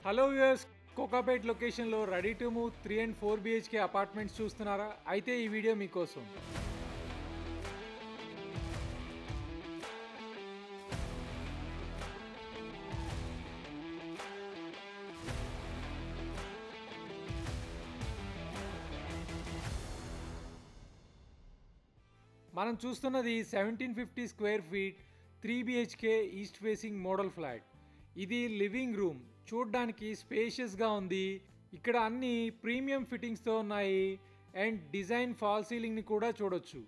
Hello viewers, Kokapet లొకేషన్లో ready to move 3 and 4 BHK apartments చూస్తున్నారా? అయితే ఈ వీడియో మీకోసం. మనం చూస్తున్నది 1750 square feet 3 BHK east facing model flat. ఇది లివింగ్ రూమ్. చూడ్డానికి స్పేషియస్గా ఉంది. ఇక్కడ అన్ని ప్రీమియం ఫిట్టింగ్స్తో ఉన్నాయి అండ్ డిజైన్ ఫాల్ సీలింగ్ని కూడా చూడొచ్చు.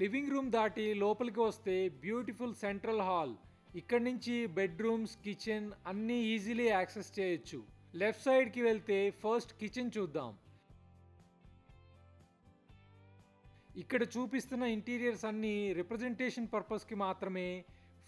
లివింగ్ రూమ్ దాటి లోపలికి వస్తే బ్యూటిఫుల్ సెంట్రల్ హాల్. ఇక్కడ నుంచి బెడ్రూమ్స్, కిచెన్ అన్నీ ఈజీలీ యాక్సెస్ చేయొచ్చు. లెఫ్ట్ సైడ్కి వెళ్తే ఫస్ట్ కిచెన్ చూద్దాం. ఇక్కడ చూపిస్తున్న ఇంటీరియర్స్ అన్నీ రిప్రజెంటేషన్ పర్పస్కి మాత్రమే.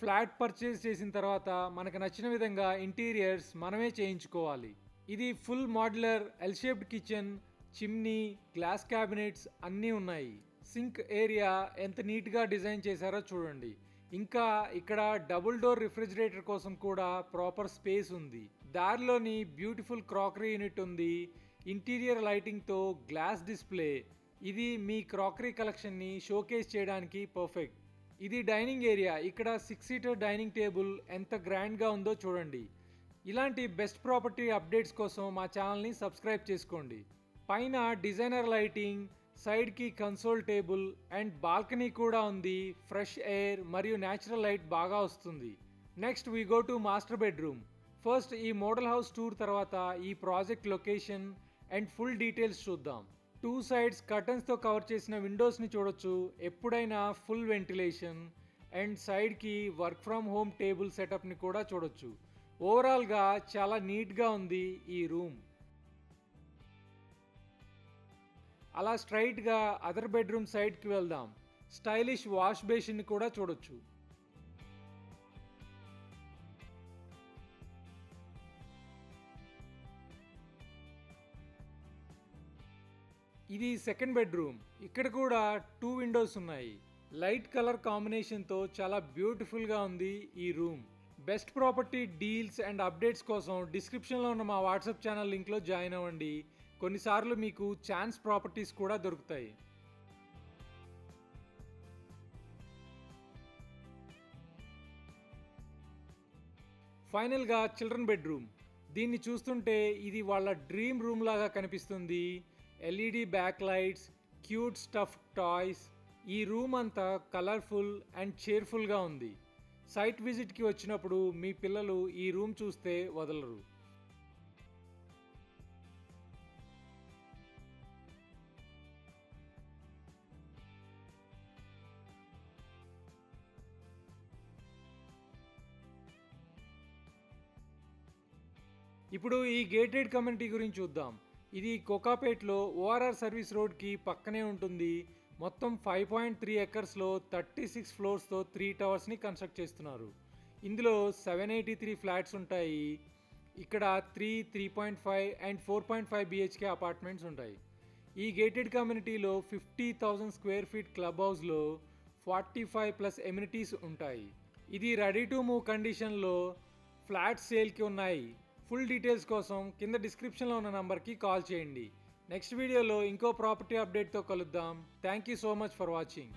ఫ్లాట్ పర్చేస్ చేసిన తర్వాత మనకు నచ్చిన విధంగా ఇంటీరియర్స్ మనమే చేయించుకోవాలి. ఇది full modular L shaped kitchen, chimney, glass cabinets అన్నీ ఉన్నాయి. సింక్ ఏరియా ఎంత నీట్గా డిజైన్ చేశారో చూడండి. ఇంకా ఇక్కడ డబుల్ డోర్ రిఫ్రిజిరేటర్ కోసం కూడా ప్రాపర్ స్పేస్ ఉంది. దారిలోని బ్యూటిఫుల్ క్రాకరీ యూనిట్ ఉంది. ఇంటీరియర్ లైటింగ్తో గ్లాస్ డిస్ప్లే. ఇది మీ క్రాకరీ కలెక్షన్ని షోకేస్ చేయడానికి పర్ఫెక్ట్. ఇది డైనింగ్ ఏరియా. ఇక్కడ 6 సీటర్ డైనింగ్ టేబుల్ ఎంత గ్రాండ్గా ఉందో చూడండి. ఇలాంటి బెస్ట్ ప్రాపర్టీ అప్డేట్స్ కోసం మా ఛానల్ని సబ్స్క్రైబ్ చేసుకోండి. పైన డిజైనర్ లైటింగ్, సైడ్కి కన్సోల్ టేబుల్ అండ్ బాల్కనీ కూడా ఉంది. ఫ్రెష్ ఎయిర్ మరియు న్యాచురల్ లైట్ బాగా వస్తుంది. Next we go to master bedroom. First ఈ మోడల్ హౌస్ టూర్ తర్వాత ఈ project location and full details చూద్దాం. 2 సైడ్స్ కర్టన్స్తో కవర్ చేసిన విండోస్ని చూడొచ్చు. ఎప్పుడైనా ఫుల్ వెంటిలేషన్ అండ్ సైడ్కి వర్క్ ఫ్రమ్ హోమ్ టేబుల్ సెటప్ని కూడా చూడొచ్చు. ఓవరాల్గా చాలా నీట్గా ఉంది ఈ రూమ్. అలా స్ట్రైట్గా అదర్ బెడ్రూమ్ సైడ్కి వెళ్దాం. స్టైలిష్ వాష్ బేసిన్ని కూడా చూడొచ్చు. ఇది సెకండ్ బెడ్రూమ్. ఇక్కడ కూడా 2 విండోస్ ఉన్నాయి. లైట్ కలర్ కాంబినేషన్తో చాలా బ్యూటిఫుల్గా ఉంది ఈ room. Best property deals and updates కోసం డిస్క్రిప్షన్లో ఉన్న మా వాట్సాప్ ఛానల్ లింక్లో జాయిన్ అవ్వండి. కొన్నిసార్లు మీకు ఛాన్స్ ప్రాపర్టీస్ కూడా దొరుకుతాయి. ఫైనల్గా చిల్డ్రన్ బెడ్రూమ్. దీన్ని చూస్తుంటే ఇది వాళ్ళ డ్రీమ్ రూమ్ లాగా కనిపిస్తుంది. LED back lights, cute stuff toys. ఈ రూమ్ అంతా కలర్ఫుల్ అండ్ చేర్ఫుల్గా ఉంది. సైట్ విజిట్కి వచ్చినప్పుడు మీ పిల్లలు ఈ రూమ్ చూస్తే వదలరు. ఇప్పుడు ఈ గేటెడ్ కమ్యూనిటీ గురించి చూద్దాం. ఇది కోకాపేట్లో ఓఆర్ఆర్ సర్వీస్ రోడ్కి పక్కనే ఉంటుంది. మొత్తం 5.3 ఎకర్స్లో 36 ఫ్లోర్స్తో 3 టవర్స్ని కన్స్ట్రక్ట్ చేస్తున్నారు. ఇందులో 783 ఫ్లాట్స్ ఉంటాయి. ఇక్కడ 3, 3.5 అండ్ 4.5 BHK అపార్ట్మెంట్స్ ఉంటాయి. ఈ గేటెడ్ కమ్యూనిటీలో 50,000 స్క్వేర్ ఫీట్ క్లబ్ హౌస్లో 45+ ఎమ్యూనిటీస్ ఉంటాయి. ఇది రెడీ టు మూవ్ కండిషన్లో ఫ్లాట్స్ సేల్కి ఉన్నాయి. ఫుల్ డీటెయిల్స్ కోసం కింద డిస్క్రిప్షన్లో ఉన్న నంబర్కి కాల్ చేయండి. నెక్స్ట్ వీడియోలో ఇంకో ప్రాపర్టీ అప్డేట్తో కలుద్దాం. Thank you so much for watching.